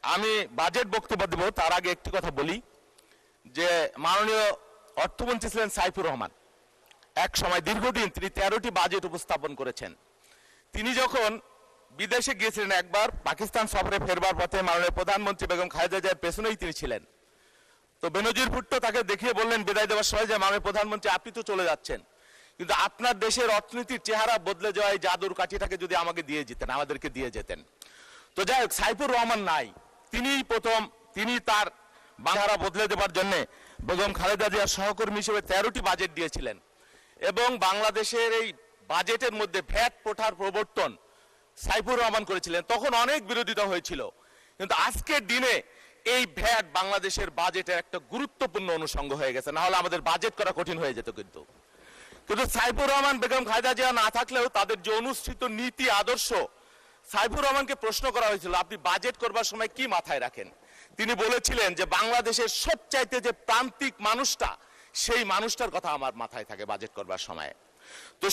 আমি বাজেট বক্তব্য দেব তার আগে একটি কথা বলি যে মাননীয় অর্থমন্ত্রী ছিলেন সাইফুর রহমান। এক সময় দীর্ঘদিন তিনি 13টি বাজেট উপস্থাপন করেছেন। তিনি যখন বিদেশে গিয়েছিলেন, একবার পাকিস্তান সফরে ফেরবার পথে মাননীয় প্রধানমন্ত্রী বেগম খালেদা জিয়ার পেছনেই তিনি ছিলেন। তো বেনজির ভুট্টো তাকে দেখিয়ে বললেন বিদায় দেওয়ার সময় যে মাননীয় প্রধানমন্ত্রী আপনি তো চলে যাচ্ছেন, কিন্তু আপনার দেশের অর্থনীতির চেহারা বদলে যাওয়া এই জাদুর কাঠিটাকে যদি আমাকে দিয়ে যেতেন, আমাদেরকে দিয়ে যেতেন। তো যাই হোক, সাইফুর রহমান নাই, তিনি তার বাংলা বদলে দেওয়ার জন্য বেগম খালেদা জিয়ার সহকর্মী হিসেবে 13টি বাজেট দিয়েছিলেন এবং বাংলাদেশের এই বাজেটের মধ্যে ভ্যাট প্রথার প্রবর্তন সাইফুর রহমান করেছিলেন। তখন অনেক বিরোধিতা হয়েছিল, কিন্তু আজকের দিনে এই ভ্যাট বাংলাদেশের বাজেটের একটা গুরুত্বপূর্ণ অনুষঙ্গ হয়ে গেছে, না হলে আমাদের বাজেট করা কঠিন হয়ে যেত। কিন্তু সাইফুর রহমান বেগম খালেদা জিয়া না থাকলেও তাদের যে অনুষ্ঠিত নীতি আদর্শ, সাইফুর রহমানকে প্রশ্ন করা হয়েছিল আপনি বাজেট করবার সময় কি মাথায় রাখেন। তিনি বলেছিলেন যে বাংলাদেশের সবচাইতে যে প্রান্তিক মানুষটা, সেই মানুষটার কথা আমার মাথায় থাকে বাজেট করবার সময়। তো